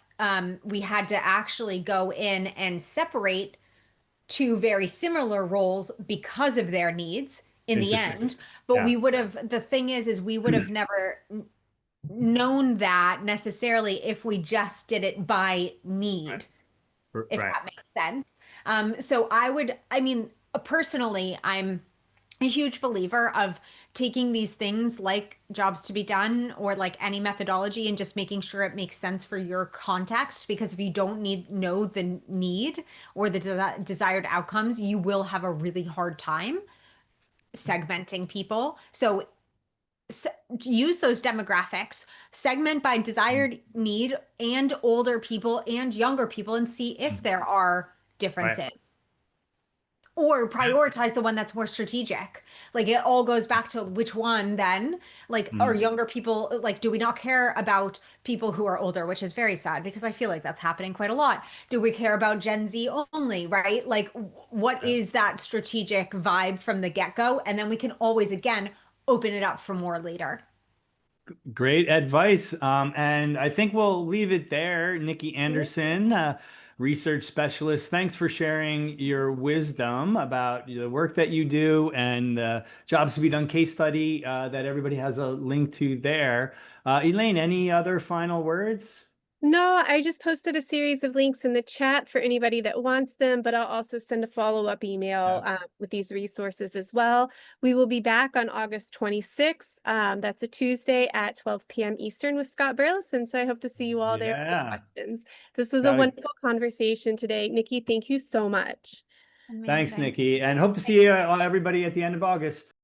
we had to actually go in and separate two very similar roles because of their needs in the Interesting. end. But Yeah. we would have, the thing is we would have never known that necessarily if we just did it by need, if Right. that makes sense. So I mean, personally, I'm a huge believer of taking these things like jobs to be done or like any methodology and just making sure it makes sense for your context, because if you don't know the need or the desired outcomes, you will have a really hard time segmenting people. So use those demographics, segment by desired need and older people and younger people, and see if there are differences. Or prioritize the one that's more strategic. Like it all goes back to which one then, like, are younger people, like, do we not care about people who are older, which is very sad because I feel like that's happening quite a lot. Do we care about Gen Z only, right? Like, what is that strategic vibe from the get-go? And then we can always, again, open it up for more later. Great advice. And I think we'll leave it there. Nikki Anderson, research specialist, thanks for sharing your wisdom about the work that you do and the jobs to be done case study that everybody has a link to there. Elaine, any other final words? No, I just posted a series of links in the chat for anybody that wants them, but I'll also send a follow-up email with these resources as well. We will be back on August 26th. That's a Tuesday at 12 p.m. Eastern with Scott Burleson. So I hope to see you all there for questions. This was a wonderful conversation today. Nikki, thank you so much. Thanks, Amazing. Nikki. And hope to see you everybody at the end of August.